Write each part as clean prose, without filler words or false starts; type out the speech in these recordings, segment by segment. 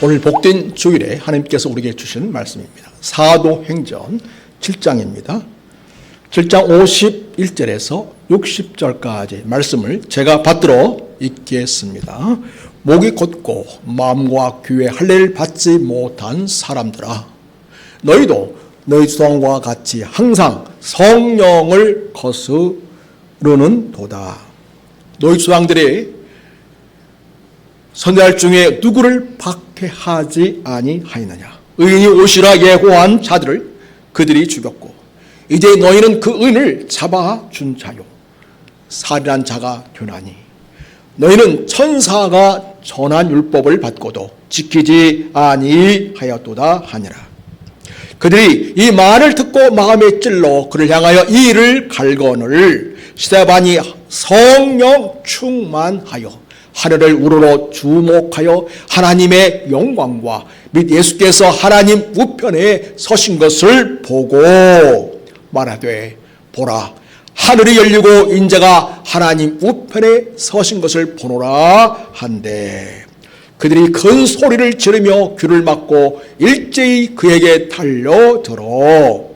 오늘 복된 주일에 하나님께서 우리에게 주신 말씀입니다. 사도행전 7장입니다. 7장 51절에서 60절까지 말씀을 제가 받들어 읽겠습니다. 목이 곧고 마음과 귀에 할례를 받지 못한 사람들아, 너희도 너희 조상과 같이 항상 성령을 거스르는 도다. 너희 조상들이 선대할 중에 누구를 박해하지 아니하였느냐? 의인이 오시라 예고한 자들을 그들이 죽였고, 이제 너희는 그 의인을 잡아준 자요 살인한 자가 되나니, 너희는 천사가 전한 율법을 받고도 지키지 아니하였도다 하니라. 그들이 이 말을 듣고 마음에 찔러 그를 향하여 이 일을 갈거늘 스데반이 성령 충만하여 하늘을 우러러 주목하여 하나님의 영광과 및 예수께서 하나님 우편에 서신 것을 보고 말하되, 보라, 하늘이 열리고 인자가 하나님 우편에 서신 것을 보노라 한데, 그들이 큰 소리를 지르며 귀를 막고 일제히 그에게 달려들어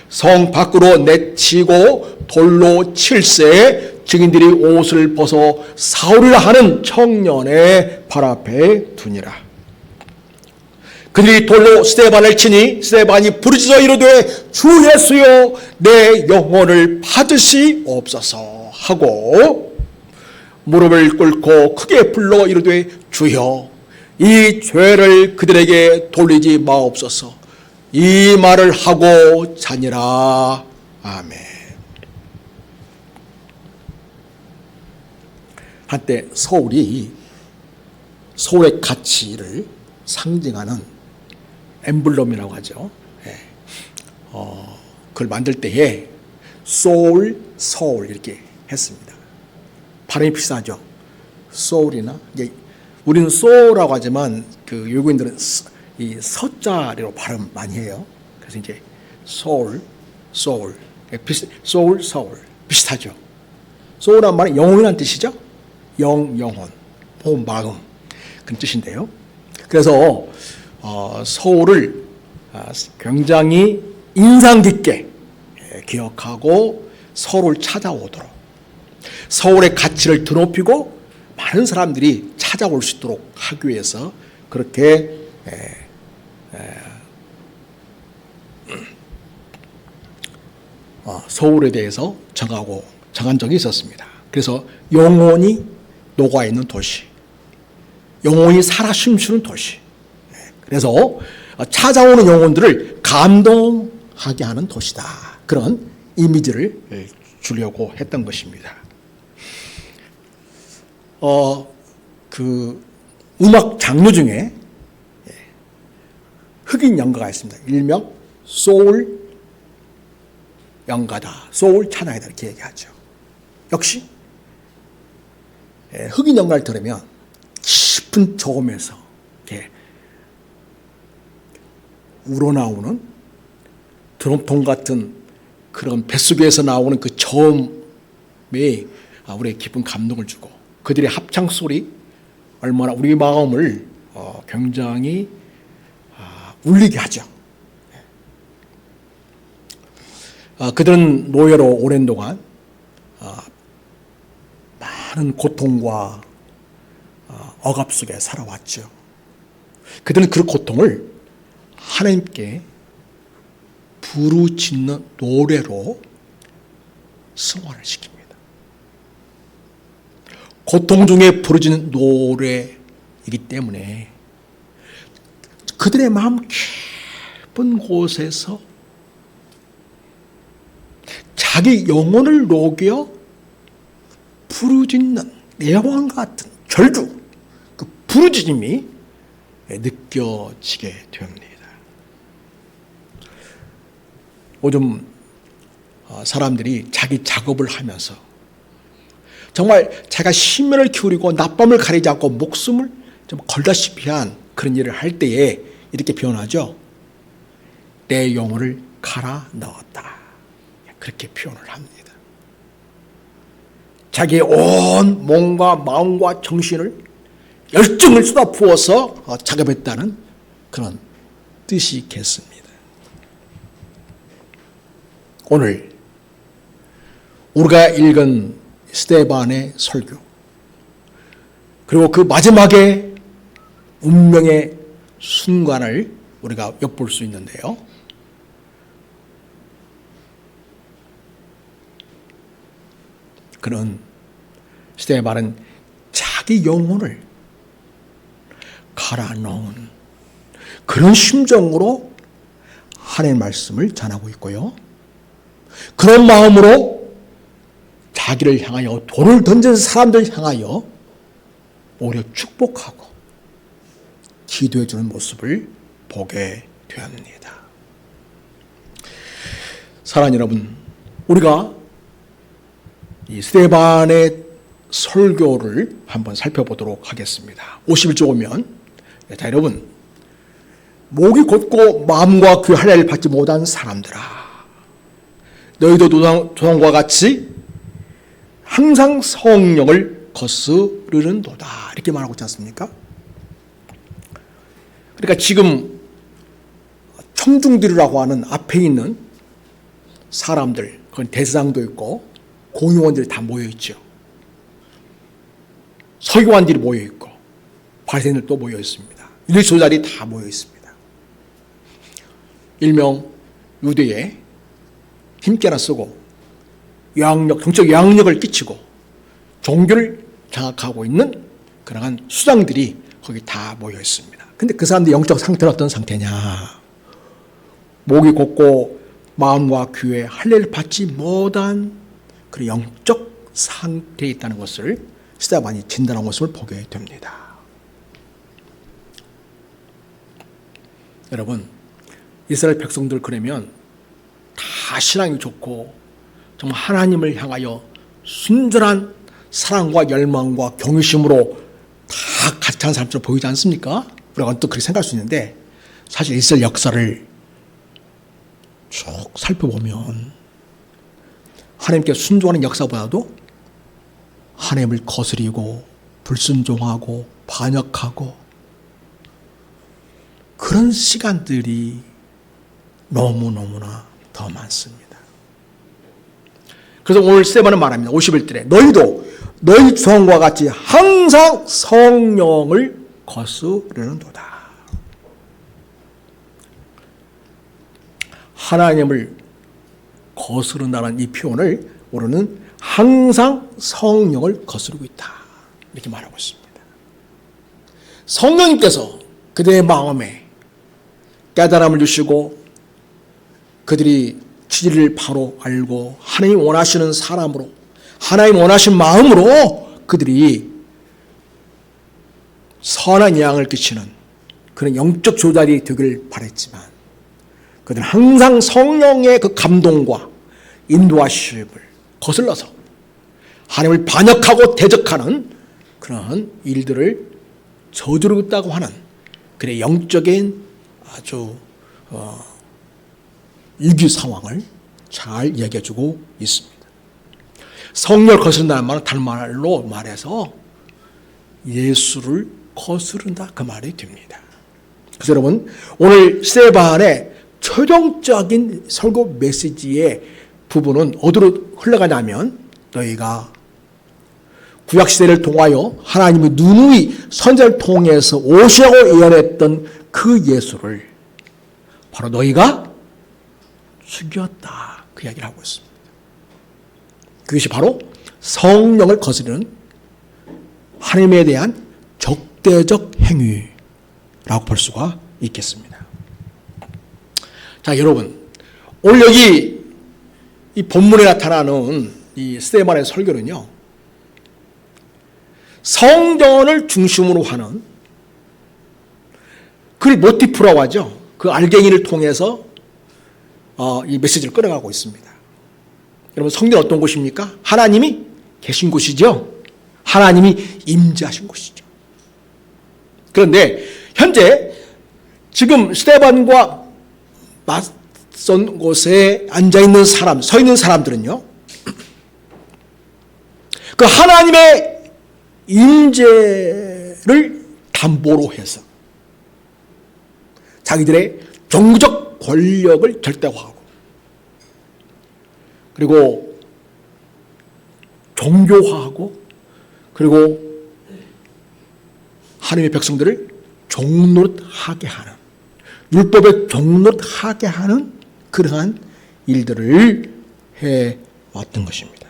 성 밖으로 내치고 돌로 칠세 증인들이 옷을 벗어 사울이라 하는 청년의 발 앞에 두니라. 그들이 돌로 스데반을 치니 스데반이 부르짖어 이르되, 주 예수여, 내 영혼을 받으시옵소서 하고 무릎을 꿇고 크게 불러 이르되, 주여, 이 죄를 그들에게 돌리지 마옵소서. 이 말을 하고 자니라. 아멘. 한때 서울의 가치를 상징하는 엠블럼이라고 하죠. 그걸 만들 때에 서울 이렇게 했습니다. 발음이 비슷하죠. 소울이나, 우리는 소울이라고 하지만 그 외국인들은 이 서자리로 발음 많이 해요. 그래서 이제 소울 비슷하죠. 소울란 말은 영혼이라는 뜻이죠. 영혼, 마음, 그런 뜻인데요. 그래서 서울을 굉장히 인상 깊게 기억하고 서울을 찾아오도록, 서울의 가치를 드높이고 많은 사람들이 찾아올 수 있도록 하기 위해서 그렇게 서울에 대해서 정한 적이 있었습니다. 그래서 영혼이 녹아있는 도시, 영혼이 살아 숨쉬는 도시, 그래서 찾아오는 영혼들을 감동하게 하는 도시다, 그런 이미지를 주려고 했던 것입니다. 그 음악 장르 중에 흑인 연가가 있습니다. 일명 소울 연가다, 소울 찬양이다 이렇게 얘기하죠. 역시 흑인 연가를 들으면 깊은 저음에서 이렇게 우러나오는 드럼통 같은 그런 뱃속에서 나오는 그 저음이 우리에게 깊은 감동을 주고, 그들의 합창 소리 얼마나 우리 마음을 굉장히 울리게 하죠. 그들은 노예로 오랜 동안 많은 고통과 억압 속에 살아왔죠. 그들은 그 고통을 하나님께 부르짖는 노래로 승화를 시킵니다. 고통 중에 부르짖는 노래이기 때문에 그들의 마음 깊은 곳에서 자기 영혼을 녹여 부르짖는 내왕 같은 절규, 그 부르짖음이 느껴지게 됩니다. 요즘 사람들이 자기 작업을 하면서 정말 자기가 심혈을 기울이고 낮밤을 가리지 않고 목숨을 좀 걸다시피 한 그런 일을 할 때에 이렇게 표현하죠. 내 영혼을 갈아 넣었다. 그렇게 표현을 합니다. 자기의 온 몸과 마음과 정신을 열정을 쏟아부어서 작업했다는 그런 뜻이 있겠습니다. 오늘 우리가 읽은 스데반의 설교, 그리고 그 마지막에 운명의 순간을 우리가 엿볼 수 있는데요. 그는 스데반은 자기 영혼을 갈아 넣은 그런 심정으로 하나님의 말씀을 전하고 있고요. 그런 마음으로 자기를 향하여 돌을 던진 사람들을 향하여 오히려 축복하고 기도해 주는 모습을 보게 되었습니다. 사랑하는 여러분, 우리가 이 스데반의 설교를 한번 살펴보도록 하겠습니다. 51조 오면, 자, 여러분, 목이 곧고 마음과 그 할례를 받지 못한 사람들아, 너희도 조상과 같이 항상 성령을 거스르는도다, 이렇게 말하고 있지 않습니까? 그러니까 지금 청중들이라고 하는 앞에 있는 사람들, 그건 대사장도 있고 공의원들이 다 모여있죠. 서기관들이 모여있고 바리새인들도 모여있습니다. 유대 지도자들이 다 모여있습니다. 일명 유대에 힘께나 쓰고 정책 영향력을 끼치고 종교를 장악하고 있는 그러한 수장들이 거기 다 모여있습니다. 근데 그 사람들의 영적 상태는 어떤 상태냐? 목이 곧고 마음과 귀에 할례를 받지 못한 그런 영적 상태에 있다는 것을 스데반이 진단한 것을 보게 됩니다. 여러분, 이스라엘 백성들 그러면 다 신앙이 좋고 정말 하나님을 향하여 순전한 사랑과 열망과 경외심으로 다 가득한 사람처럼 보이지 않습니까? 우리가 또 그렇게 생각할 수 있는데, 사실 이스라엘 역사를 쭉 살펴보면 하나님께 순종하는 역사보다도 하나님을 거스리고 불순종하고 반역하고 그런 시간들이 너무너무나 더 많습니다. 그래서 오늘 스데반은 말합니다. 51절에 너희도 너희 조상과 같이 항상 성령을 거스르는도다. 하나님을 거스른다는 이 표현을 우리는 항상 성령을 거스르고 있다, 이렇게 말하고 있습니다. 성령님께서 그들의 마음에 깨달음을 주시고 그들이 진리를 바로 알고 하나님 원하시는 사람으로, 하나님 원하신 마음으로 그들이 선한 영향을 끼치는 그런 영적 조달이 되길 바랬지만, 그들은 항상 성령의 그 감동과 인도하심을 거슬러서 하나님을 반역하고 대적하는 그런 일들을 저지르고 있다고 하는 그의 영적인 아주 위기 상황을 잘 이야기해주고 있습니다. 성령을 거스른다는 말은 다른 말로 말해서 예수를 거스른다, 그 말이 됩니다. 그래서 여러분, 오늘 스데반의 최종적인 설교 메시지의 부분은 어디로 흘러가냐면, 너희가 구약시대를 통하여 하나님이 누누이 선지자를 통해서 오시라고 예언했던 그 예수를 바로 너희가 죽였다, 그 이야기를 하고 있습니다. 그것이 바로 성령을 거스르는 하나님에 대한 적대적 행위라고 볼 수가 있겠습니다. 자, 여러분, 오늘 여기 이 본문에 나타나는 이 스데반의 설교는요, 성전을 중심으로 하는 그 모티프라고 하죠. 그 알갱이를 통해서 이 메시지를 끌어가고 있습니다. 여러분, 성전은 어떤 곳입니까? 하나님이 계신 곳이죠. 하나님이 임재하신 곳이죠. 그런데 현재 지금 스데반과 맞선 곳에 앉아있는 사람, 서 있는 사람들은요, 그 하나님의 임재를 담보로 해서 자기들의 종교적 권력을 절대화하고, 그리고 종교화하고, 그리고 하나님의 백성들을 종노릇하게 하는, 율법에 종노릇하게 하는 그러한 일들을 해왔던 것입니다.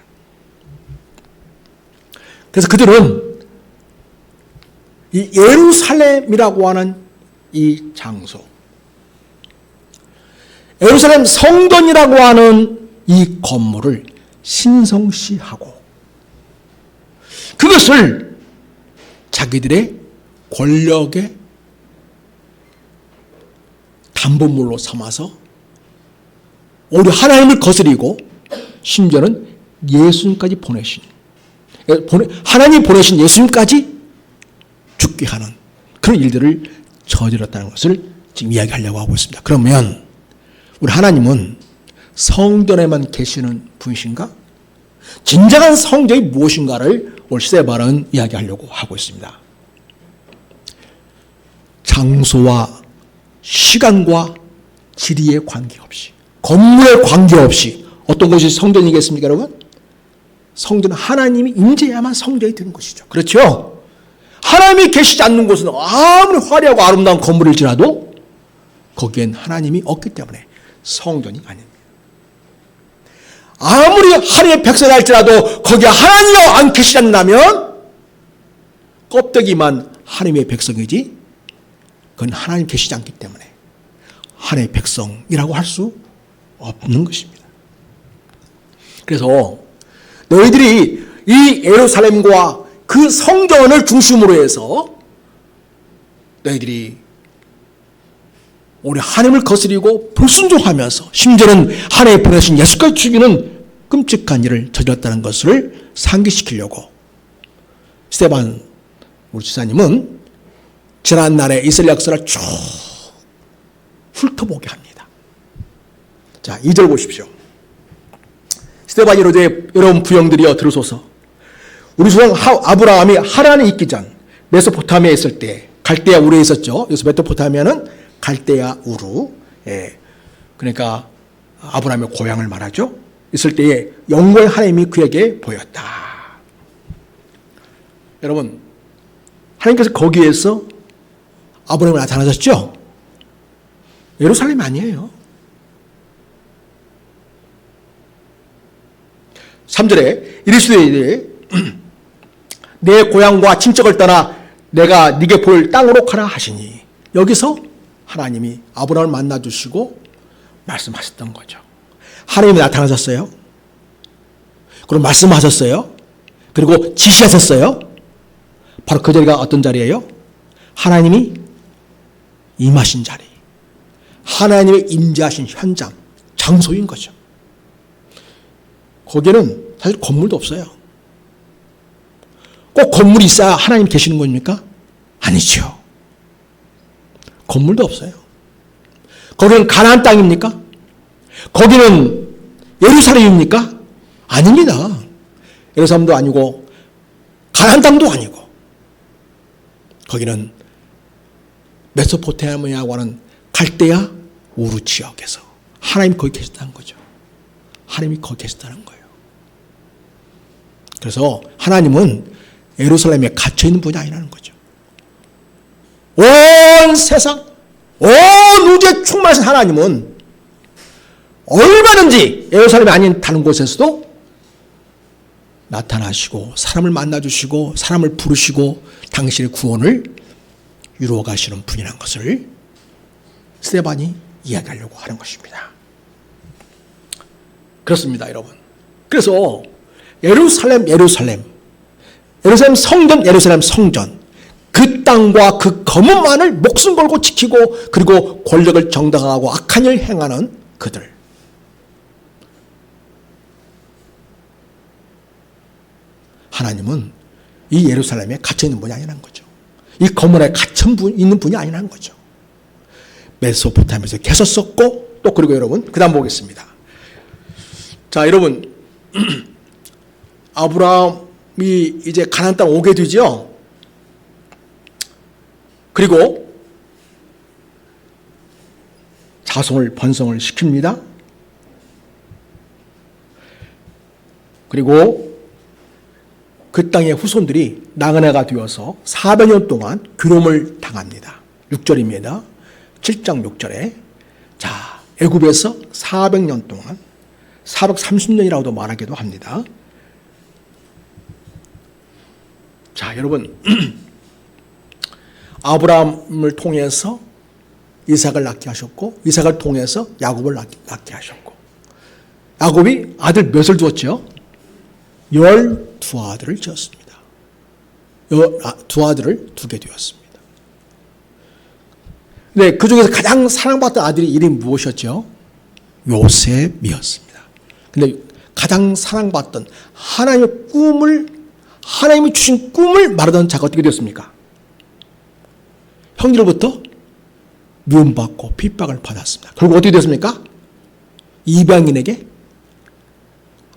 그래서 그들은 이 예루살렘이라고 하는 이 장소, 예루살렘 성전이라고 하는 이 건물을 신성시하고 그것을 자기들의 권력의 담보물로 삼아서 오히려 하나님을 거스리고 심지어는 예수님까지 하나님이 보내신 예수님까지 죽게 하는 그런 일들을 저질렀다는 것을 지금 이야기하려고 하고 있습니다. 그러면 우리 하나님은 성전에만 계시는 분이신가? 진정한 성전이 무엇인가를 오늘 스데반은 이야기하려고 하고 있습니다. 장소와 시간과 지리에 관계없이, 건물에 관계없이 어떤 곳이 성전이겠습니까, 여러분? 성전은 하나님이 임재해야만 성전이 되는 것이죠. 그렇죠? 하나님이 계시지 않는 곳은 아무리 화려하고 아름다운 건물일지라도 거기엔 하나님이 없기 때문에 성전이 아닙니다. 아무리 하나님의 백성이 할지라도 거기에 하나님이 안 계시지 않는다면 껍데기만 하나님의 백성이지 그건 하나님 계시지 않기 때문에 하나님의 백성이라고 할 수 없는 것입니다. 그래서 너희들이 이 예루살렘과 그 성전을 중심으로 해서 너희들이 우리 하나님을 거스리고 불순종하면서 심지어는 하나님이 보내신 예수까지 죽이는 끔찍한 일을 저질렀다는 것을 상기시키려고 스데반 우리 지사님은 지난날의 이스라엘 역사를 쭉 훑어보게 합니다. 자, 2절 보십시오. 스데반이 이르되 여러분 부형들이여 들으소서. 우리 조상 아브라함이 하란에 있기 전 메소포타미아에 있을 때 갈대아 우르에 있었죠. 여기서 메소포타미아는 갈대아 우르, 그러니까 아브라함의 고향을 말하죠. 있을 때에 영광의 하나님이 그에게 보였다. 여러분, 하나님께서 거기에서 아브라함이 나타나셨죠? 예루살렘이 아니에요. 3절에 이르시되 내 고향과 친척을 떠나 내가 네게 보일 땅으로 가라 하시니, 여기서 하나님이 아브라함을 만나주시고 말씀하셨던 거죠. 하나님이 나타나셨어요. 그리고 말씀하셨어요. 그리고 지시하셨어요. 바로 그 자리가 어떤 자리예요? 하나님이 임하신 자리, 하나님의 임재하신 현장, 장소인 거죠. 거기에는 사실 건물도 없어요. 꼭 건물이 있어야 하나님 계시는 겁니까? 아니죠. 건물도 없어요. 거기는 가나안 땅입니까? 거기는 예루살렘입니까? 아닙니다. 예루살렘도 아니고 가나안 땅도 아니고 거기는 메소포타미아라고 하는 갈대아 우르 지역에서 하나님이 거기 계셨다는 거죠. 하나님이 거기 계셨다는 거예요. 그래서 하나님은 예루살렘에 갇혀있는 분이 아니라는 거죠. 온 세상, 온 우주에 충만하신 하나님은 얼마든지 예루살렘이 아닌 다른 곳에서도 나타나시고 사람을 만나주시고 사람을 부르시고 당신의 구원을 이루어 가시는 분이라는 것을 스데반이 이야기하려고 하는 것입니다. 그렇습니다, 여러분. 그래서 예루살렘 성전, 그 땅과 그 거문만을 목숨 걸고 지키고 그리고 권력을 정당화하고 악한 일을 행하는 그들, 하나님은 이 예루살렘에 갇혀있는 분이 아니라는 거죠. 이 건물에 갇혀 있는 분이 아니라는 거죠. 메소포타미아에서 계셨었고, 또 그리고 여러분 그 다음 보겠습니다. 자, 여러분 아브라함이 이제 가나안 땅 오게 되죠. 그리고 자손을 번성을 시킵니다. 그리고 그 땅의 후손들이 나그네가 되어서 400년 동안 괴로움을 당합니다. 6절입니다. 7장 6절에 자, 애굽에서 400년 동안 430년이라고도 말하기도 합니다. 자, 여러분 아브라함을 통해서 이삭을 낳게 하셨고 이삭을 통해서 야곱을 낳게 하셨고 야곱이 아들 몇을 두었죠? 12아들을 지었습니다. 두 아들을 두게 되었습니다. 네, 그 중에서 가장 사랑받던 아들이 이름이 무엇이었죠? 요셉이었습니다. 근데 가장 사랑받던 하나님이 주신 꿈을 말하던 자가 어떻게 되었습니까? 형제로부터 미움받고 핍박을 받았습니다. 결국 어떻게 되었습니까? 이방인에게,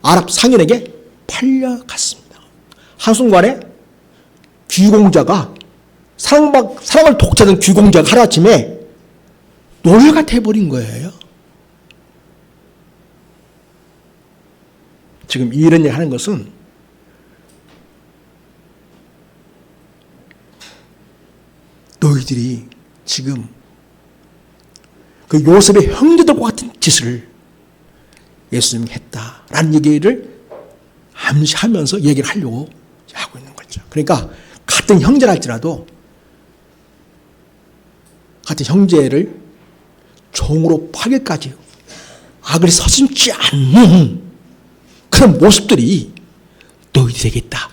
아랍 상인에게 팔려갔습니다. 한순간에 귀공자가 사랑을 독차던 귀공자가 하루아침에 노예가 돼버린 거예요. 지금 이런 얘기 하는 것은 너희들이 지금 그 요셉의 형제들과 같은 짓을 예수님이 했다라는 얘기를 암시하면서 얘기를 하려고 하고 있는 거죠. 그러니까 같은 형제랄지라도 같은 형제를 종으로 파기까지 악을 서슴지 않는 그런 모습들이 너희들에게 있다.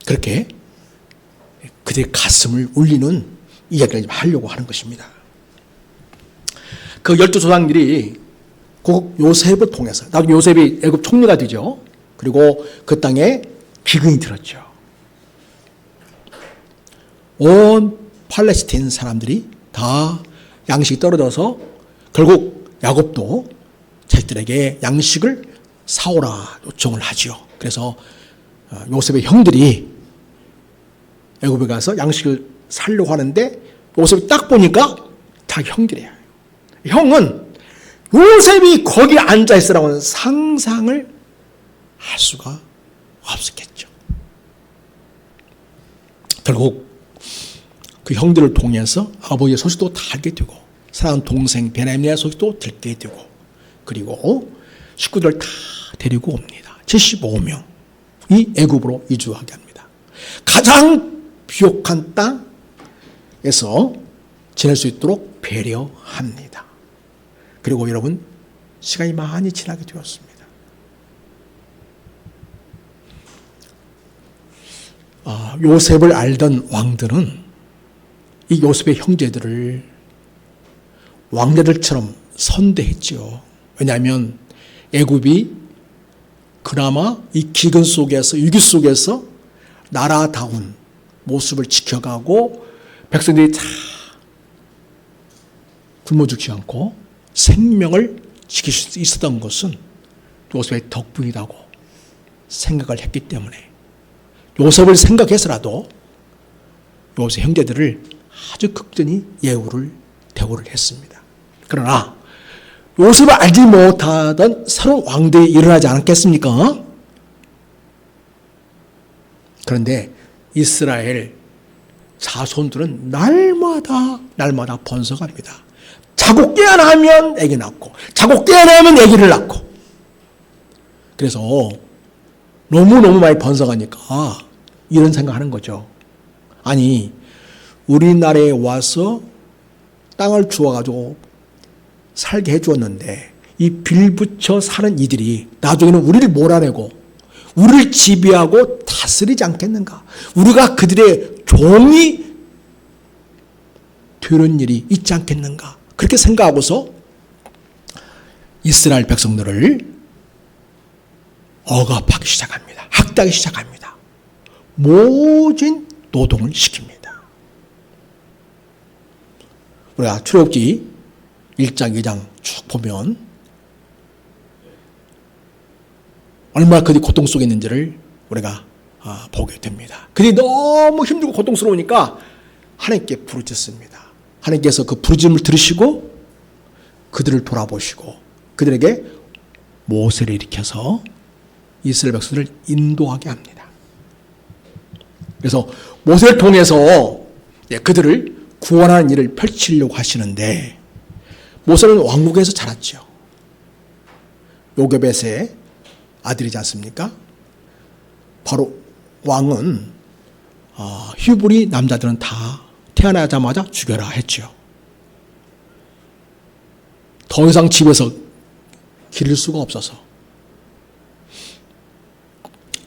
그렇게 그들의 가슴을 울리는 이야기를 하려고 하는 것입니다. 그 12조상들이 그 요셉을 통해서 나중에 요셉이 애굽 총리가 되죠. 그리고 그 땅에 기근이 들었죠. 온 팔레스타인 사람들이 다 양식이 떨어져서 결국 야곱도 자식들에게 양식을 사오라 요청을 하죠. 그래서 요셉의 형들이 애굽에 가서 양식을 사려고 하는데 요셉이 딱 보니까 자기 형들이에요. 형은 요셉이 거기 앉아있으라고는 상상을 할 수가 없었겠죠. 결국 그 형들을 통해서 아버지의 소식도 다 알게 되고 사랑하는 동생 베냐민의 소식도 듣게 되고 그리고 식구들 다 데리고 옵니다. 75명이 애굽으로 이주하게 합니다. 가장 비옥한 땅에서 지낼 수 있도록 배려합니다. 그리고 여러분 시간이 많이 지나게 되었습니다. 요셉을 알던 왕들은 이 요셉의 형제들을 왕자들처럼 선대했죠. 왜냐하면 애굽이 그나마 이 기근 속에서 위기 속에서 나라다운 모습을 지켜가고 백성들이 다 굶어 죽지 않고 생명을 지킬 수 있었던 것은 요셉의 덕분이라고 생각을 했기 때문에 요셉을 생각해서라도 요셉 형제들을 아주 극진히 대우를 했습니다. 그러나 요셉을 알지 못하던 새로운 왕들이 일어나지 않았겠습니까? 그런데 이스라엘 자손들은 날마다 번성합니다. 자고 깨어나면 아기 낳고 자고 깨어나면 아기를 낳고 그래서 너무너무 많이 번성하니까 이런 생각하는 거죠. 아니 우리나라에 와서 땅을 주어가지고 살게 해주었는데 이 빌붙여 사는 이들이 나중에는 우리를 몰아내고 우리를 지배하고 다스리지 않겠는가? 우리가 그들의 종이 되는 일이 있지 않겠는가? 그렇게 생각하고서 이스라엘 백성들을 억압하기 시작합니다. 학대하기 시작합니다. 모진 노동을 시킵니다. 우리가 출애굽기 1장, 2장 쭉 보면 얼마나 그들이 고통 속에 있는지를 우리가 보게 됩니다. 그들이 너무 힘들고 고통스러우니까 하나님께 부르짖습니다. 하나님께서 그 부르짖음을 들으시고 그들을 돌아보시고 그들에게 모세를 일으켜서 이스라엘 백성들을 인도하게 합니다. 그래서 모세를 통해서 그들을 구원하는 일을 펼치려고 하시는데 모세는 왕국에서 자랐죠. 요게벳의 아들이지 않습니까? 바로 왕은 히브리 남자들은 다 태어나자마자 죽여라 했죠. 더 이상 집에서 기를 수가 없어서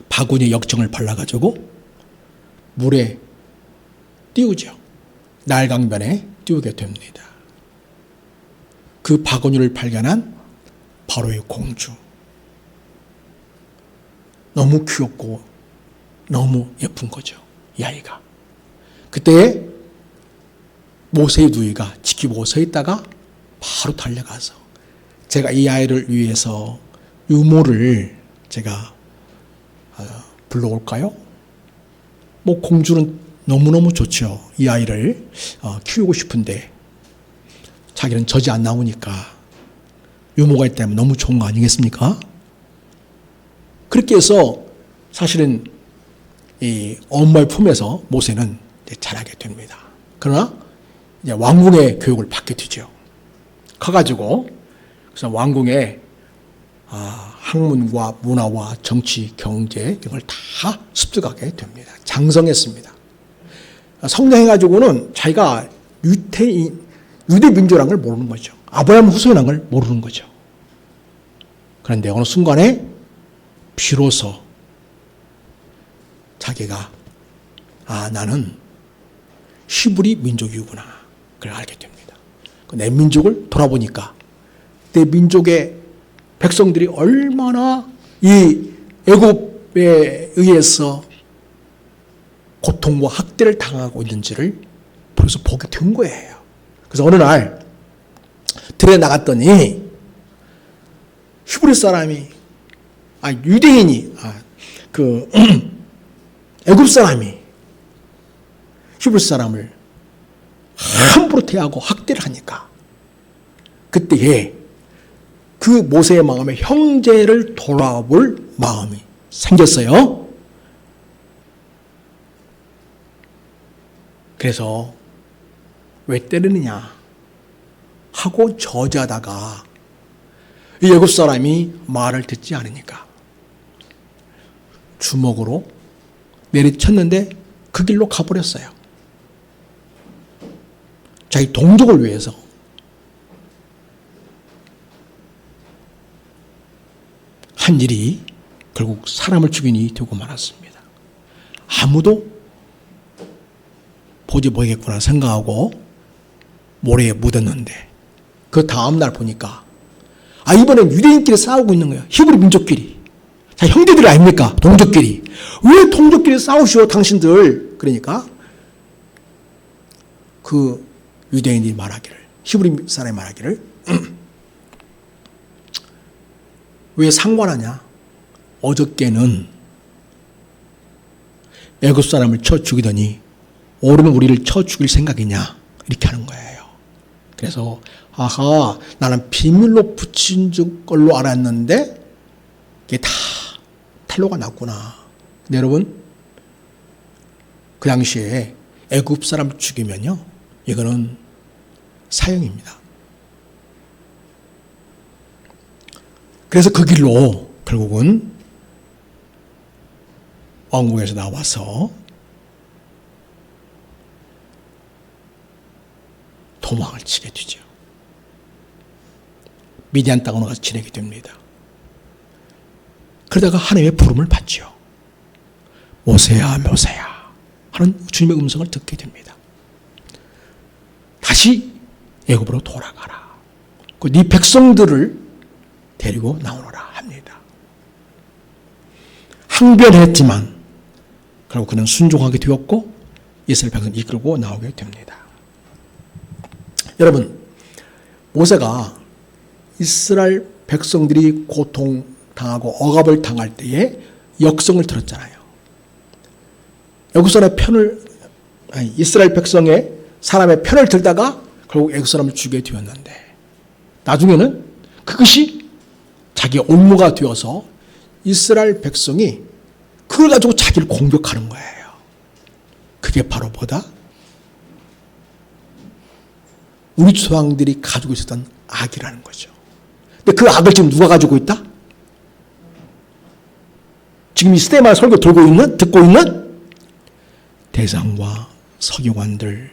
바구니에 역정을 발라가지고 물에 띄우죠. 날강변에 띄우게 됩니다. 그 바구니를 발견한 바로의 공주. 너무 귀엽고 너무 예쁜 거죠. 이 아이가. 그때 모세의 누이가 지키고 서 있다가 바로 달려가서 제가 이 아이를 위해서 유모를 제가 불러올까요? 뭐 공주는 너무너무 좋죠. 이 아이를 키우고 싶은데 자기는 젖이 안 나오니까 유모가 있다면 너무 좋은 거 아니겠습니까? 그렇게 해서 사실은 이 엄마의 품에서 모세는 자라게 됩니다. 그러나 이제 왕궁의 교육을 받게 되죠. 커가지고 그래서 왕궁의 학문과 문화와 정치, 경제 이걸 다 습득하게 됩니다. 장성했습니다. 성장해가지고는 자기가 유대 민족이라는 걸 모르는 거죠. 아브라함 후손이라는 걸 모르는 거죠. 그런데 어느 순간에 비로소 자기가 나는 히브리 민족이구나 그걸 알게 됩니다. 내 민족을 돌아보니까 내 민족의 백성들이 얼마나 이 애굽에 의해서 고통과 학대를 당하고 있는지를 벌써 보게 된 거예요. 그래서 어느 날 들에 나갔더니 히브리 사람이 유대인이 그 애굽 사람이 히브리 사람을 함부로 대하고 학대를 하니까 그때에 그 모세의 마음에 형제를 돌아볼 마음이 생겼어요. 그래서 왜 때리느냐 하고 저지하다가 이 애굽 사람이 말을 듣지 않으니까 주먹으로 내리쳤는데 그 길로 가버렸어요. 자기 동족을 위해서. 한 일이 결국 사람을 죽인 일이 되고 말았습니다. 아무도 보지 못하겠구나 생각하고 모래에 묻었는데 그 다음날 보니까 이번엔 유대인끼리 싸우고 있는 거예요. 히브리 민족끼리. 자, 형제들이 아닙니까? 동족끼리. 왜 동족끼리 싸우시오 당신들. 그러니까 그 유대인이 말하기를, 히브리 사람이 말하기를 왜 상관하냐? 어저께는 애굽 사람을 쳐 죽이더니 오늘은 우리를 쳐 죽일 생각이냐? 이렇게 하는 거예요. 그래서 나는 비밀로 붙인 걸로 알았는데 이게 다 탄로가 났구나. 근데 여러분 그 당시에 애굽 사람 죽이면요 이거는 사형입니다. 그래서 그 길로 결국은 왕궁에서 나와서 도망을 치게 되죠. 미디안 땅으로 가서 지내게 됩니다. 그러다가 하나님의 부름을 받죠. 모세야 모세야 하는 주님의 음성을 듣게 됩니다. 다시 애굽으로 돌아가라. 네 백성들을 데리고 나오너라 합니다. 항변했지만 결국 그는 순종하게 되었고 이스라엘 백성을 이끌고 나오게 됩니다. 여러분 모세가 이스라엘 백성들이 고통당하고 억압을 당할 때에 역성을 들었잖아요. 애굽 사람의 이스라엘 백성의 사람의 편을 들다가 결국 애굽 사람을 죽게 되었는데 나중에는 그것이 자기의 올무가 되어서 이스라엘 백성이 그걸 가지고 자기를 공격하는 거예요. 그게 바로 뭐다? 우리 조상들이 가지고 있었던 악이라는 거죠. 근데 그 악을 지금 누가 가지고 있다? 지금 이 시대만 설교 듣고 있는 대상과 서기관들,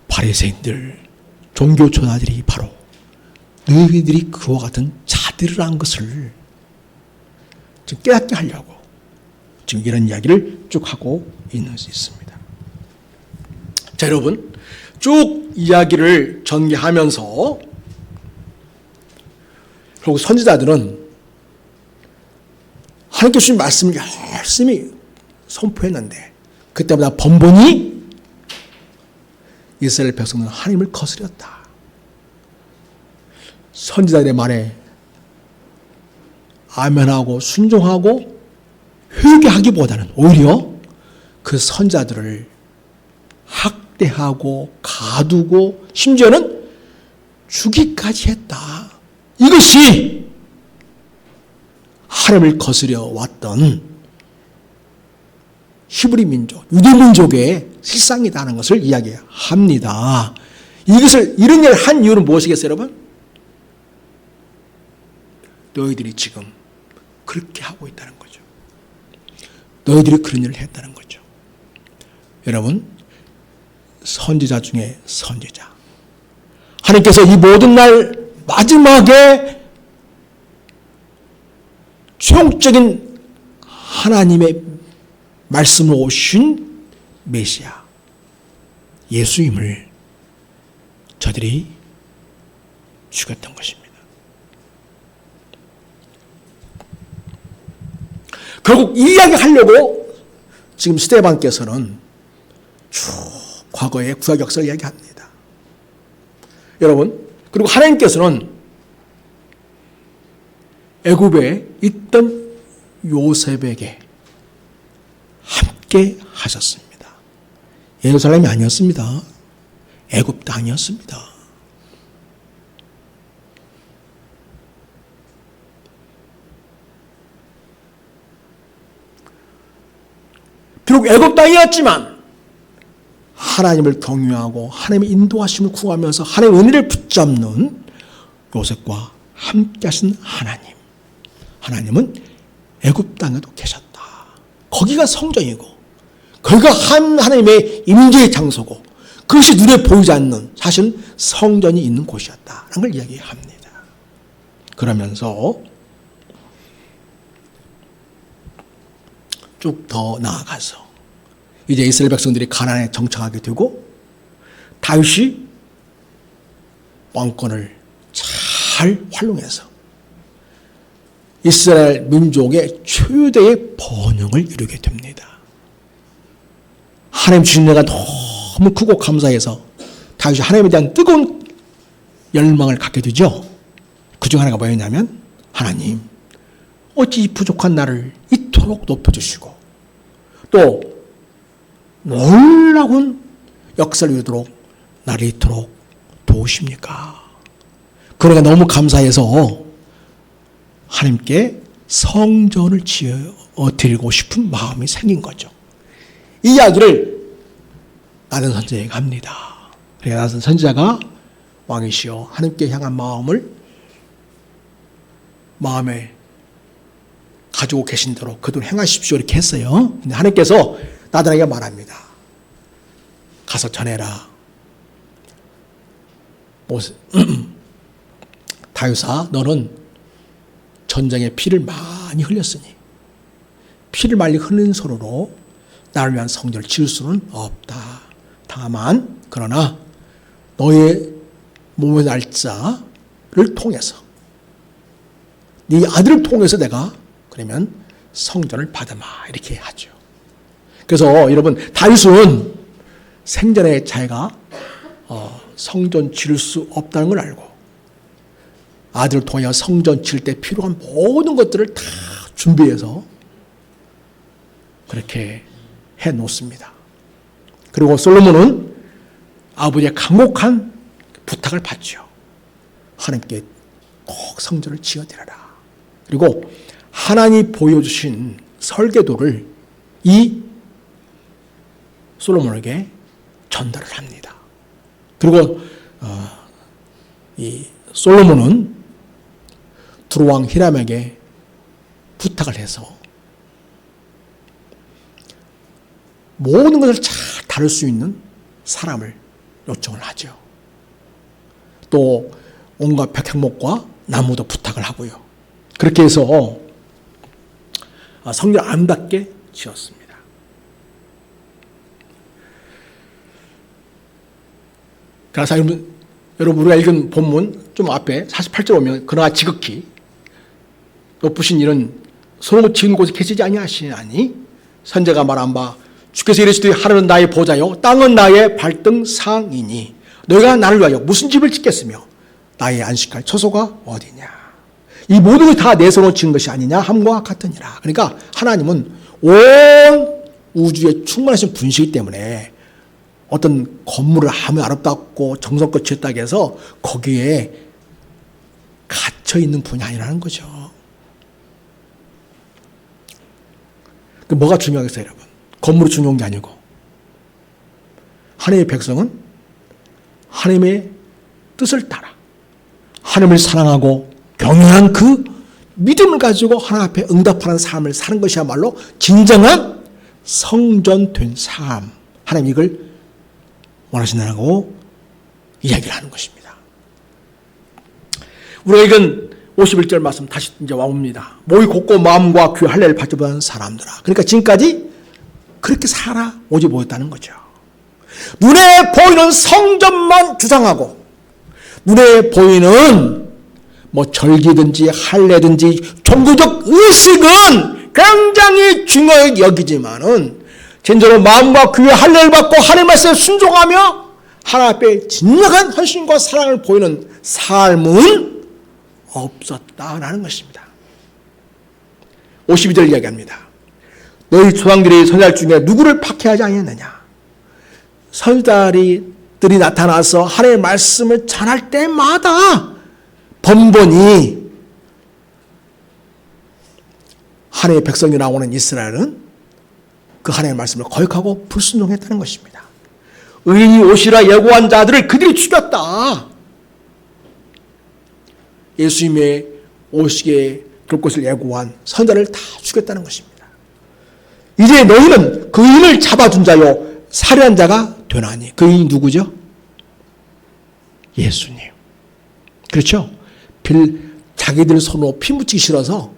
바리새인들, 종교 전하들이 바로 너희들이 그와 같은 자들이라는 것을 지금 깨닫게 하려고 지금 이런 이야기를 쭉 하고 있는 수 있습니다. 자, 여러분, 쭉 이야기를 전개하면서 결국 선지자들은 하나님께 주신 말씀을 열심히 선포했는데 그때마다 번번이 이스라엘 백성은 하나님을 거스렸다. 선지자들의 말에 아멘하고 순종하고 회개하기보다는 오히려 그 선지자들을 학대하고 가두고 심지어는 죽이까지 했다. 이것이 하나님을 거스려 왔던 히브리 민족, 유대 민족의 실상이라는 것을 이야기합니다. 이런 일을 한 이유는 무엇이겠어요, 여러분? 너희들이 지금 그렇게 하고 있다는 거죠. 너희들이 그런 일을 했다는 거죠. 여러분, 선지자 중에 선지자. 하나님께서 이 모든 날 마지막에 최종적인 하나님의 말씀으로 오신 메시아 예수임을 저들이 죽였던 것입니다. 결국 이 이야기 하려고 지금 스데반께서는 쭉 과거의 구약 역사를 이야기합니다. 여러분, 그리고 하나님께서는 애굽에 있던 요셉에게 함께 하셨습니다. 예루살렘이 아니었습니다. 애굽 땅이었습니다. 비록 애굽 땅이었지만 하나님을 경외하고 하나님의 인도하심을 구하면서 하나님의 은혜를 붙잡는 요셉과 함께 하신 하나님. 하나님은 애굽 땅에도 계셨다. 거기가 성전이고 거기가 하나님의 임재의 장소고 그것이 눈에 보이지 않는 사실은 성전이 있는 곳이었다라는 걸 이야기합니다. 그러면서 쭉 더 나아가서 이제 이스라엘 백성들이 가나안에 정착하게 되고 다윗이 왕권을 잘 활용해서 이스라엘 민족의 최대의 번영을 이루게 됩니다. 하나님 주신 은혜가 너무 크고 감사해서 다윗이 하나님에 대한 뜨거운 열망을 갖게 되죠. 그중 하나가 뭐였냐면 하나님 어찌 이 부족한 나를 이토록 높여주시고 또 놀라운 역사를 이루도록 나를 이토록 도우십니까? 그러니까 너무 감사해서 하나님께 성전을 지어 드리고 싶은 마음이 생긴 거죠. 이 이야기를 나단 선지자가 합니다. 그러니까 나단 선지자가 왕이시여 하나님께 향한 마음에 가지고 계신 대로 그대로 행하십시오 이렇게 했어요. 근데 하나님께서 나단에게 말합니다. 가서 전해라. 다윗아 너는 전쟁에 피를 많이 흘렸으니 피를 많이 흘린 손으로 나를 위한 성전을 지을 수는 없다. 다만 그러나 너의 몸의 날짜를 통해서 네 아들을 통해서 내가 그러면 성전을 받아마 이렇게 하죠. 그래서 여러분 다윗은 생전에 자기가 성전 지을 수 없다는 걸 알고 아들을 통해 성전 지을 때 필요한 모든 것들을 다 준비해서 그렇게 해 놓습니다. 그리고 솔로몬은 아버지의 강력한 부탁을 받죠. 하나님께 꼭 성전을 지어드려라. 그리고 하나님이 보여주신 설계도를 이 솔로몬에게 전달을 합니다. 그리고 이 솔로몬은 두로왕 히람에게 부탁을 해서 모든 것을 잘 다룰 수 있는 사람을 요청을 하죠. 또 온갖 백향목과 나무도 부탁을 하고요. 그렇게 해서 성전을 아름답게 지었습니다. 그래서 여러분 우리가 읽은 본문 좀 앞에 48절 오면 그러나 지극히 높으신 이는 솔로몬 지은 곳에 계시지 아니하시나니 선제가 말한 바 주께서 이르시되 하늘은 나의 보좌요 땅은 나의 발등상이니 너희가 나를 위하여 무슨 집을 짓겠으며 나의 안식할 처소가 어디냐. 이 모든 것이 다 내 손으로 지은 것이 아니냐 함과 같으니라. 그러니까 하나님은 온 우주에 충만하신 분이시기 때문에 어떤 건물을 아무리 아름답고 정성껏 지었다고 해서 거기에 갇혀 있는 분이 아니라는 거죠. 뭐가 중요하겠어요, 여러분? 건물이 중요한 게 아니고 하나님의 백성은 하나님의 뜻을 따라 하나님을 사랑하고 경외한 그 믿음을 가지고 하나님 앞에 응답하는 삶을 사는 것이야말로 진정한 성전된 삶. 하나님 이걸 원하신다고 이야기를 하는 것입니다. 우리가 읽은 51절 말씀 다시 이제 와옵니다. 모이 곱고 마음과 귀 할례를 받지 못한 사람들아. 그러니까 지금까지 그렇게 살아오지 못했다는 거죠. 눈에 보이는 성전만 주장하고 눈에 보이는 뭐 절기든지 할례든지 종교적 의식은 굉장히 중요하게 여기지만은 진짜로 마음과 귀의 할례를 받고 하나님 말씀에 순종하며 하나님 앞에 진정한 헌신과 사랑을 보이는 삶은 없었다라는 것입니다. 52절 이야기합니다. 너희 조상들이 선지자 중에 누구를 박해하지 아니했느냐. 선지자들이 나타나서 하나님의 말씀을 전할 때마다 번번이 하나님의 백성이라고 하는 이스라엘은 그 하나님의 말씀을 거역하고 불순종했다는 것입니다. 의인이 오시라 예고한 자들을 그들이 죽였다. 예수님의 오시게 그럴 것을 예고한 선자를 다 죽였다는 것입니다. 이제 너희는 그 의인을 잡아준 자요 살해한 자가 되나니. 그 의인이 누구죠? 예수님. 그렇죠? 자기들 손으로 피 묻히기 싫어서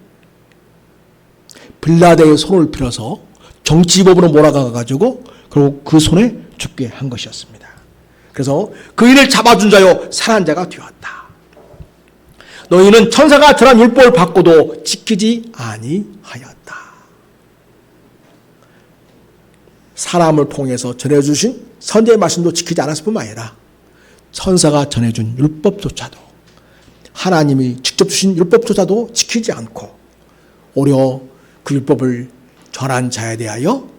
빌라도의 손을 빌어서 정치법으로 몰아가가지고 그리고 그 손에 죽게 한 것이었습니다. 그래서 그 일을 잡아준 자요 살한 자가 되었다. 너희는 천사가 전한 율법을 받고도 지키지 아니하였다. 사람을 통해서 전해주신 선지자의 말씀도 지키지 않았을 뿐만 아니라 천사가 전해준 율법조차도 하나님이 직접 주신 율법조차도 지키지 않고 오히려 그 율법을 전한 자에 대하여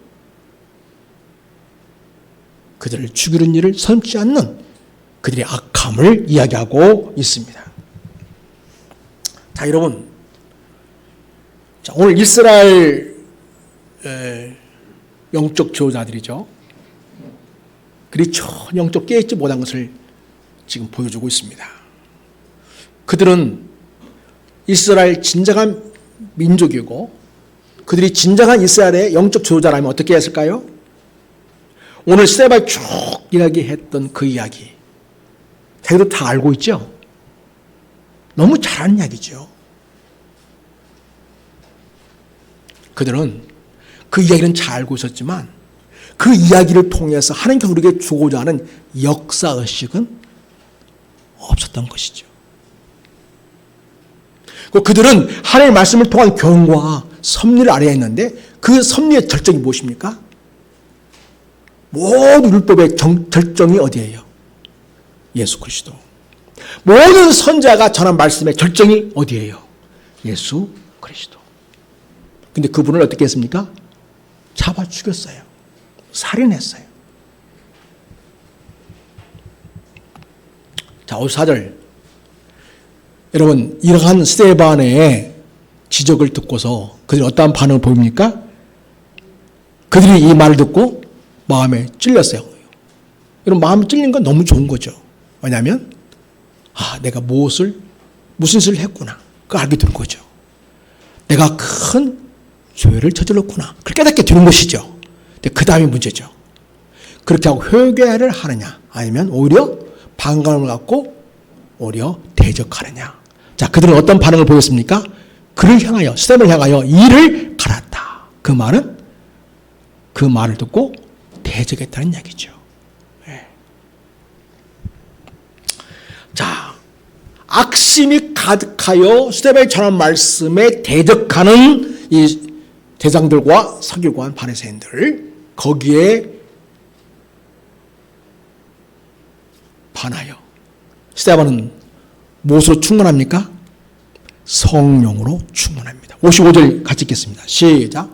그들을 죽이는 일을 섬지 않는 그들의 악함을 이야기하고 있습니다. 자, 여러분. 자, 오늘 이스라엘 영적 지도자들이죠. 그들이 전혀 영적 깨있지 못한 것을 지금 보여주고 있습니다. 그들은 이스라엘 진정한 민족이고 그들이 진정한 이스라엘의 영적 지도자라면 어떻게 했을까요? 오늘 스테바에 쭉 이야기했던 그 이야기 자기도 다 알고 있죠? 너무 잘하는 이야기죠. 그들은 그 이야기는 잘 알고 있었지만 그 이야기를 통해서 하나님께서 우리에게 주고자 하는 역사의식은 없었던 것이죠. 그들은 하나님의 말씀을 통한 교훈과 섭리를 알아야 했는데 그 섭리의 절정이 무엇입니까? 모든 율법의 절정이 어디예요? 예수 그리스도. 모든 선지자가 전한 말씀의 절정이 어디예요? 예수 그리스도. 근데 그분을 어떻게 했습니까? 잡아 죽였어요. 살인했어요. 자, 54절. 여러분, 이러한 스데반의 지적을 듣고서 그들이 어떠한 반응을 보입니까? 그들이 이 말을 듣고 마음에 찔렸어요. 여러분, 마음에 찔린 건 너무 좋은 거죠. 왜냐하면 내가 무슨 짓을 했구나. 그걸 알게 되는 거죠. 내가 큰 죄를 저질렀구나. 그걸 깨닫게 되는 것이죠. 근데 그 다음이 문제죠. 그렇게 하고 회개를 하느냐, 아니면 오히려 반감을 갖고 오히려 대적하느냐. 자, 그들은 어떤 반응을 보였습니까? 그를 향하여, 스데반을 향하여 이를 갈았다. 그 말은 그 말을 듣고 대적했다는 얘기죠. 네. 자, 악심이 가득하여 스데반이 전한 말씀에 대적하는 이 대장들과 서기관 바리새인들, 거기에 반하여 스데반은 무엇으로 충만합니까? 성령으로 충만합니다. 55절 같이 읽겠습니다. 시작.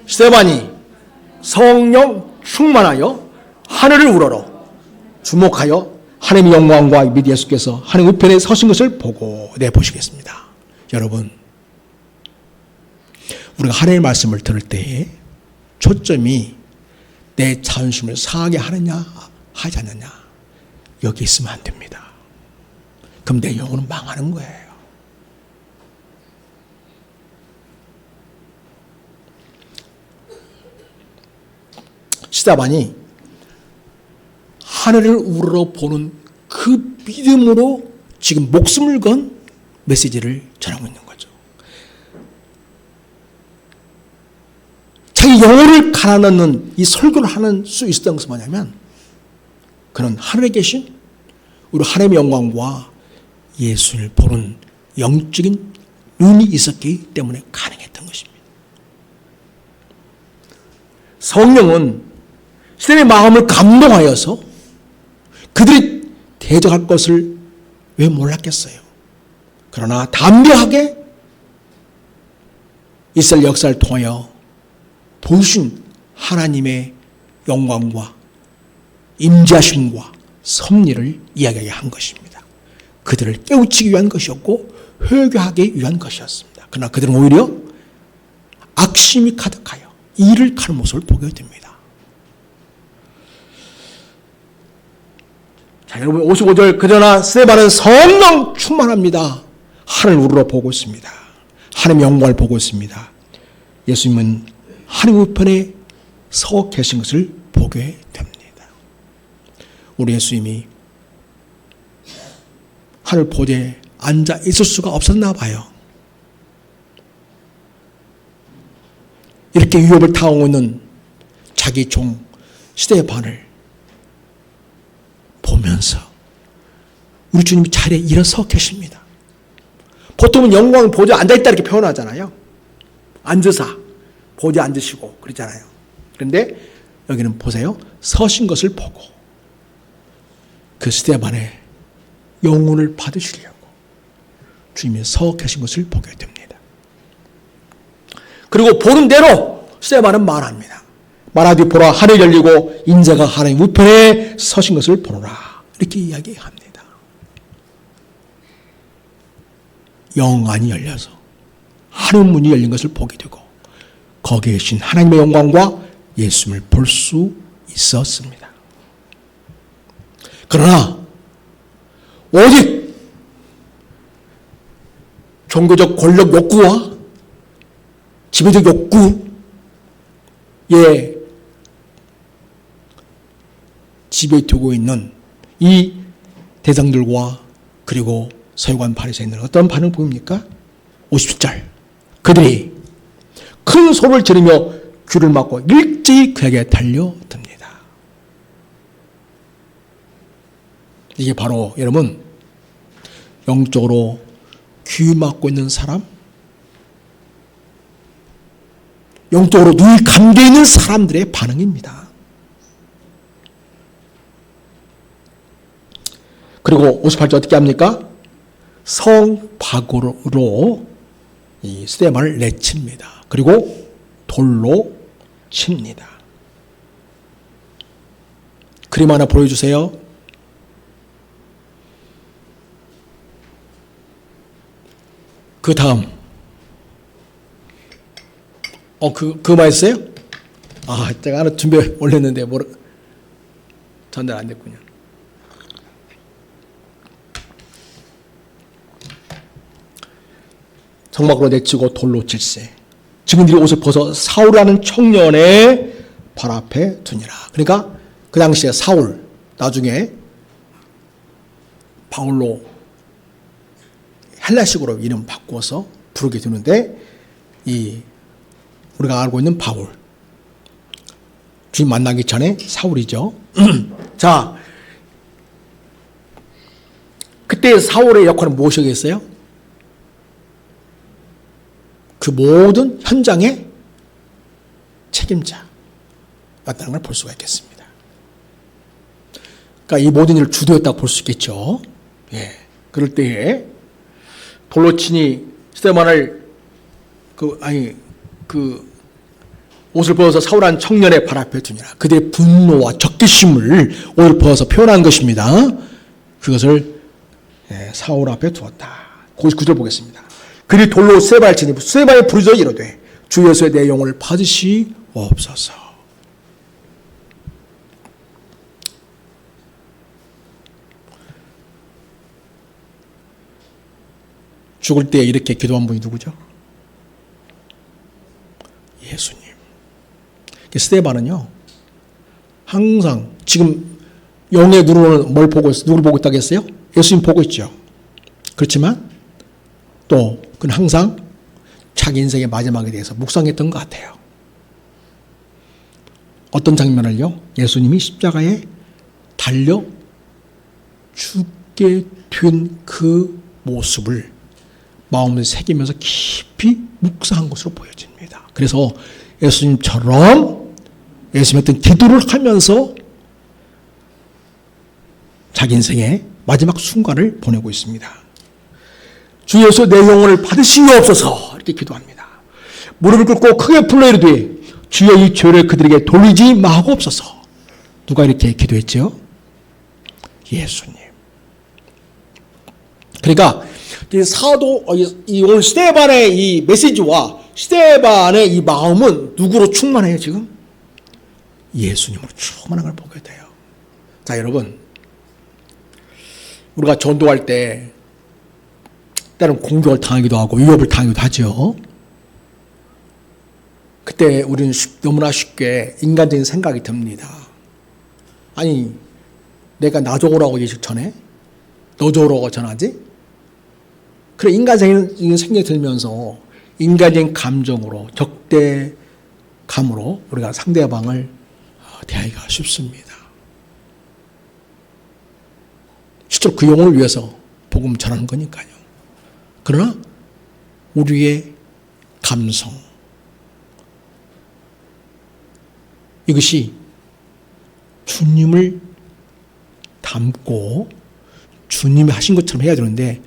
스데반이 성령 충만하여 하늘을 우러러 주목하여 하나님의 영광과 및 예수께서 하나님 우편에 서신 것을 보고 보시겠습니다. 여러분, 우리가 하나님의 말씀을 들을 때에 초점이 내 자존심을 상하게 하느냐 하지 않느냐, 여기 있으면 안 됩니다. 그럼 내 영혼은 망하는 거예요. 스데반이 하늘을 우러러 보는 그 믿음으로 지금 목숨을 건 메시지를 전하고 있는 거죠. 자기 영혼을 갈아넣는 이 설교를 하는 수 있었던 것은 뭐냐면, 그는 하늘에 계신 우리 하나님의 영광과 예수를 보는 영적인 눈이 있었기 때문에 가능했던 것입니다. 성령은 스데반의 마음을 감동하여서 그들이 대적할 것을 왜 몰랐겠어요? 그러나 담대하게 이스라엘 역사를 통하여 보신 하나님의 영광과 임재하심과 섭리를 이야기하게 한 것입니다. 그들을 깨우치기 위한 것이었고 회개하기 위한 것이었습니다. 그러나 그들은 오히려 악심이 가득하여 이를 가는 모습을 보게 됩니다. 자, 여러분 55절. 그러나 스데반은 성령 충만합니다. 하늘 우러러 보고 있습니다. 하나님의 영광을 보고 있습니다. 예수님은 하나님 우편에 서 계신 것을 보게 됩니다. 우리 예수님이 하늘 보좌에 앉아 있을 수가 없었나 봐요. 이렇게 위협을 당하고 있는 자기 종 스데반을 보면서 우리 주님이 자리에 일어서 계십니다. 보통은 영광 보좌에 앉아있다 이렇게 표현하잖아요. 앉으사 보좌에 앉으시고 그러잖아요. 그런데 여기는 보세요. 서신 것을 보고 그 스데반의 영혼을 받으시려고 주님이 서 계신 것을 보게 됩니다. 그리고 보는 대로 스데반은 말합니다. 말하되 보라, 하늘이 열리고 인자가 하나님 우편에 서신 것을 보노라. 이렇게 이야기합니다. 영안이 열려서 하늘 문이 열린 것을 보게 되고 거기에 계신 하나님의 영광과 예수님을 볼 수 있었습니다. 그러나 오직 종교적 권력 욕구와 지배적 욕구에 지배되고 있는 이 대장들과 그리고 서기관 바리새인들은 어떤 반응을 보입니까? 50절. 그들이 큰 소리를 지르며 귀를 막고 일제히 그에게 달려듭니다. 이게 바로 여러분 영적으로 귀 막고 있는 사람, 영적으로 눈이 감겨 있는 사람들의 반응입니다. 그리고 58절 어떻게 합니까? 성 밖으로 이 스데반을 내칩니다. 그리고 돌로 칩니다. 그림 하나 보여주세요. 그 다음. 그거 맛있어요? 제가 하나 준비해 올렸는데, 전달 안 됐군요. 성막으로 내치고 돌로 칠세. 증인들이 옷을 벗어 사울이라는 청년의 발 앞에 두니라. 그러니까 그 당시에 사울, 나중에 바울로 헬라식으로 이름 바꿔서 부르게 되는데, 우리가 알고 있는 바울, 주님 만나기 전에 사울이죠. 자, 그때 사울의 역할은 무엇이겠어요? 그 모든 현장의 책임자였다는 걸 볼 수가 있겠습니다. 그러니까 이 모든 일을 주도했다고 볼 수 있겠죠. 예. 그럴 때에 돌로 치니 스데반을 옷을 벗어서 사울한 청년의 발 앞에 두니라. 그들의 분노와 적개심을 옷을 벗어서 표현한 것입니다. 그것을 사울 앞에 두었다. 99절 보겠습니다. 그들이 돌로 스데반을 치니 스데반이 부르짖어 이르되 주 예수의 내 영혼을 받으시옵소서. 죽을 때 이렇게 기도한 분이 누구죠? 예수님. 스데반은요, 항상 지금 영의 눈으로는 뭘 보고 있어요? 누구를 보고 있다고 했어요? 예수님 보고 있죠. 그렇지만 또 그는 항상 자기 인생의 마지막에 대해서 묵상했던 것 같아요. 어떤 장면을요? 예수님이 십자가에 달려 죽게 된 그 모습을 마음에 새기면서 깊이 묵상한 것으로 보여집니다. 그래서 예수님처럼 예수님 어떤 기도를 하면서 자기 인생의 마지막 순간을 보내고 있습니다. 주 예수 내 영혼을 받으시옵소서 이렇게 기도합니다. 무릎을 꿇고 크게 불러 이르되 주여 이 죄를 그들에게 돌리지 마옵소서. 누가 이렇게 기도했죠? 예수님. 그러니까 이 사도 오늘 스데반의 이 메시지와 스데반의 이 마음은 누구로 충만해요 지금? 예수님으로 충만한 걸 보게 돼요. 자 여러분, 우리가 전도할 때 때로는 공격을 당하기도 하고 위협을 당하기도 하죠. 그때 우리는 너무나 쉽게 인간적인 생각이 듭니다. 아니 내가 나 좋으라고 예식 전해? 너 좋으라고 전하지? 그래 인간적인 생각이 들면서 인간적인 감정으로 적대감으로 우리가 상대방을 대하기가 쉽습니다. 실제로 그 영혼을 위해서 복음을 전하는 거니까요. 그러나 우리의 감성, 이것이 주님을 닮고 주님이 하신 것처럼 해야 되는데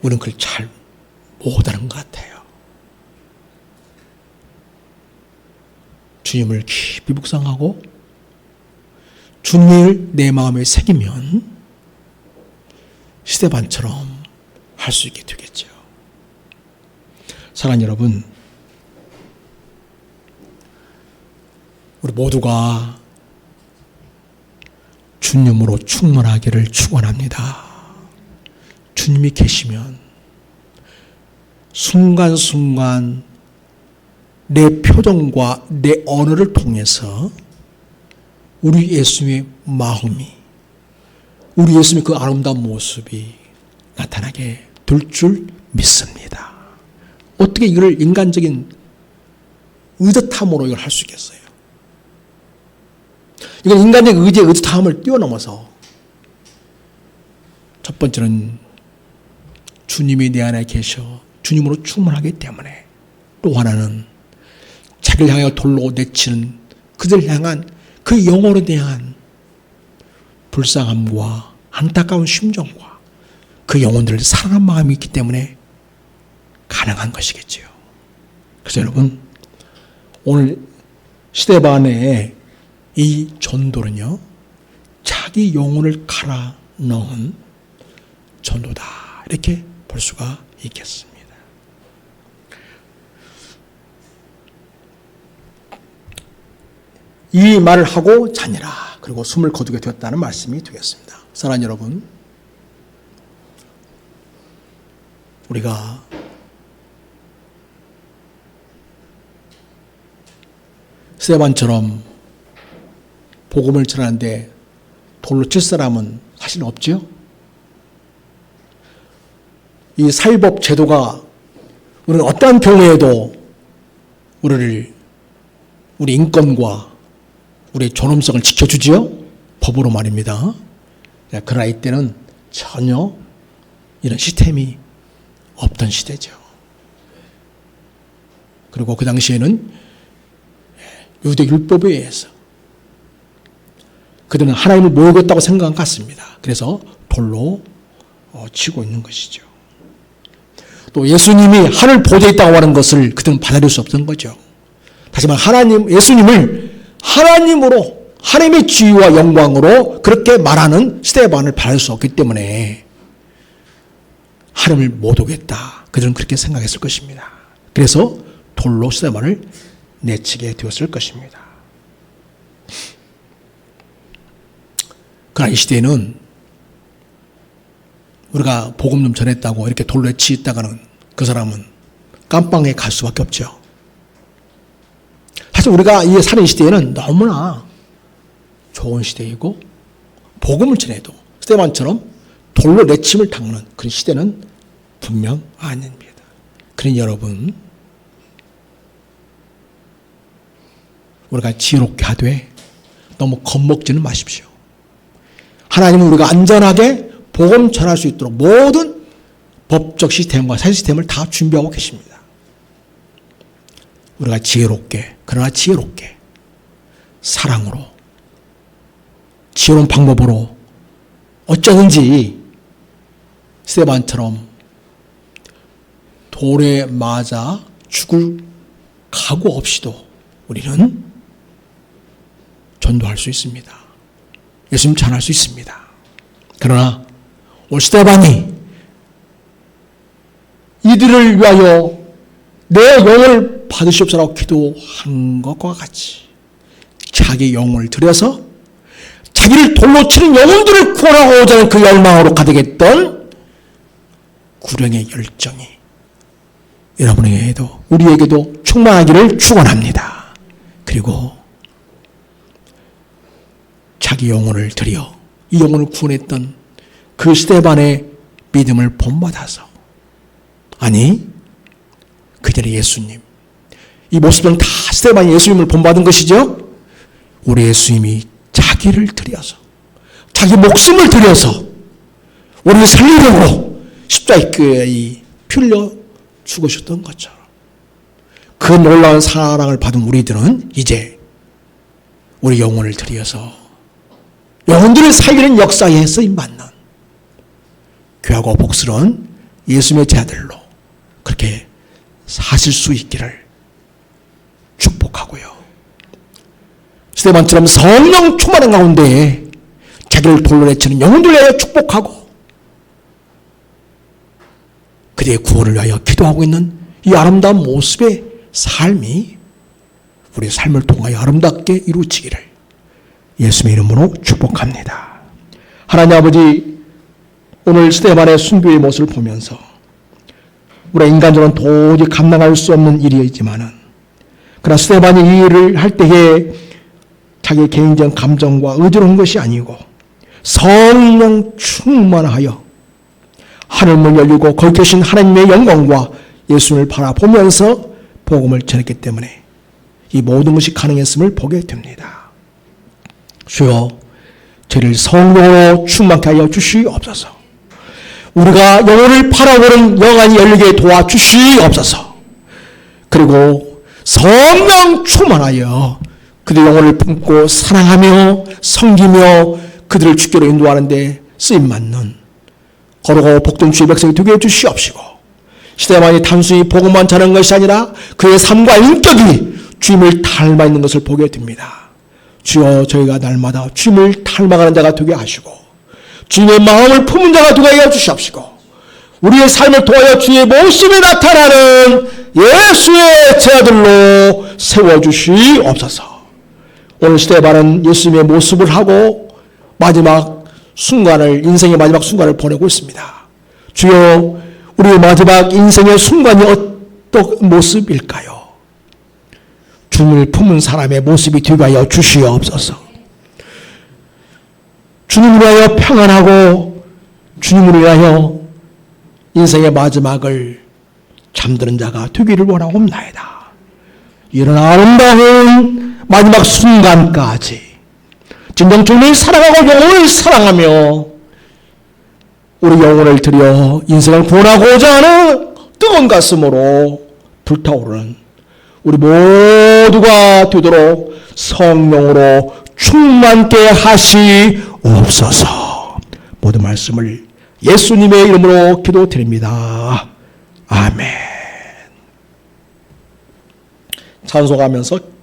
우리는 그걸 잘 못하는 것 같아요. 주님을 깊이 묵상하고 주님을 내 마음에 새기면 스데반처럼 할 수 있게 되겠죠. 사랑하는 여러분, 우리 모두가 주님으로 충만하기를 축원합니다. 주님이 계시면 순간순간 내 표정과 내 언어를 통해서 우리 예수님의 마음이, 우리 예수님의 그 아름다운 모습이 나타나게 될 줄 믿습니다. 어떻게 이걸 인간적인 의젓함으로 이걸 할 수 있겠어요? 이건 인간적 의지의 의젓함을 뛰어넘어서 첫 번째는 주님이 내 안에 계셔 주님으로 충만하기 때문에, 또 하나는 자기를 향해 돌로 내치는 그들 향한 그 영혼에 대한 불쌍함과 안타까운 심정과 그 영혼들을 사랑하는 마음이 있기 때문에 가능한 것이겠지요. 그래서 여러분, 오늘 스데반의 이 전도는요, 자기 영혼을 갈아 넣은 전도다, 이렇게 볼 수가 있겠습니다. 이 말을 하고 자니라, 그리고 숨을 거두게 되었다는 말씀이 되겠습니다. 사랑하는 여러분, 우리가 스데반처럼 복음을 전하는데 돌로 칠 사람은 사실 없지요? 이 사회법 제도가 우리는 어떠한 경우에도 우리 인권과 우리의 존엄성을 지켜주지요? 법으로 말입니다. 그러나 이때는 전혀 이런 시스템이 없던 시대죠. 그리고 그 당시에는 유대 율법에 의해서 그들은 하나님을 모욕했다고 생각한 것 같습니다. 그래서 돌로 치고 있는 것이죠. 또 예수님이 하늘 보좌에 있다고 하는 것을 그들은 받아들일 수 없던 거죠. 다시 말하면 예수님을 하나님으로, 하나님의 지위와 영광으로 그렇게 말하는 스데반을 받을 수 없기 때문에 하나님을 못 오겠다, 그들은 그렇게 생각했을 것입니다. 그래서 돌로 스데반을 내치게 되었을 것입니다. 그러나 이 시대에는 우리가 복음 좀 전했다고 이렇게 돌로 치있다가는 그 사람은 깜빵에 갈 수밖에 없죠. 사실 우리가 이 사는 시대에는 너무나 좋은 시대이고, 복음을 전해도 스데반처럼 돌로 내침을 당하는 그런 시대는 분명 아닙니다. 그러니 여러분, 우리가 지혜롭게 하되 너무 겁먹지는 마십시오. 하나님은 우리가 안전하게 복음 전할 수 있도록 모든 법적 시스템과 사회 시스템을 다 준비하고 계십니다. 우리가 지혜롭게, 그러나 지혜롭게 사랑으로, 지혜로운 방법으로 어쩌든지 스데반처럼 돌에 맞아 죽을 각오 없이도 우리는 전도할 수 있습니다. 예수님 전할 수 있습니다. 그러나 오늘 스데반이 이들을 위하여 내 영을 받으시옵소서라고 기도한 것과 같이 자기 영을 들여서 자기를 돌로 치는 영혼들을 구원하고자 하는 그 열망으로 가득했던 구령의 열정이 여러분에게도 우리에게도 충만하기를 축원합니다. 그리고 자기 영혼을 들여 이 영혼을 구원했던 그 스데반의 믿음을 본받아서, 아니 그들의 예수님, 이 모습은 다 스데반이 예수님을 본받은 것이죠. 우리 예수님이 자기를 들여서, 자기 목숨을 들여서 우리를 살리려고 십자가에 피 흘려 죽으셨던 것처럼 그 놀라운 사랑을 받은 우리들은 이제 우리 영혼을 들여서 영혼들을 살리는 역사에 쓰임받는 귀하고 복스러운 예수님의 제자들로 그렇게 사실 수 있기를 축복하고요. 스데반처럼 성령 충만한 가운데 자기를 돌로 내치는 영혼들을 위하여 축복하고 그들의 구원을 위하여 기도하고 있는 이 아름다운 모습의 삶이 우리의 삶을 통하여 아름답게 이루어지기를 예수님의 이름으로 축복합니다. 하나님 아버지, 오늘 스데반의 순교의 모습을 보면서 우리가 인간적으로는 도저히 감당할 수 없는 일이지만은, 그러나 스데반이 이 일을 할 때에 자기의 개인적 감정과 의지로 한 것이 아니고 성령 충만하여 하늘문 열리고 거기 계신 하나님의 영광과 예수님을 바라보면서 복음을 전했기 때문에 이 모든 것이 가능했음을 보게 됩니다. 주여, 저를 성령으로 충만케 하여 주시옵소서. 우리가 영혼을 바라보는 영안이 열리게 도와주시옵소서. 그리고 성령 충만하여 그들 영혼을 품고 사랑하며 섬기며 그들을 주께로 인도하는 데 쓰임받는 거룩하고 복된 주의 백성이 되게 해주시옵시고, 스데반이 단순히 복음만 전하는 것이 아니라 그의 삶과 인격이 주님을 닮아있는 것을 보게 됩니다. 주여 저희가 날마다 주님을 닮아가는 자가 되게 하시고 주님의 마음을 품은 자가 되게 하여 주시옵시고 우리의 삶을 통하여 주의 모습이 나타나는 예수의 제자들로 세워주시옵소서. 오늘 시대에 바른 예수님의 모습을 하고 마지막 순간을 인생의 마지막 순간을 보내고 있습니다. 주여 우리의 마지막 인생의 순간이 어떤 모습일까요? 주님을 품은 사람의 모습이 되게 하여 주시옵소서. 주님을 위하여 평안하고 주님을 위하여 인생의 마지막을 잠드는 자가 되기를 원하옵나이다. 이런 아름다운 마지막 순간까지 진정 주님을 사랑하고 영혼을 사랑하며 우리 영혼을 들여 인생을 구원하고자 하는 뜨거운 가슴으로 불타오르는 우리 모두가 되도록 성령으로 충만케 하시옵소서. 모든 말씀을 예수님의 이름으로 기도드립니다. 아멘. 찬송하면서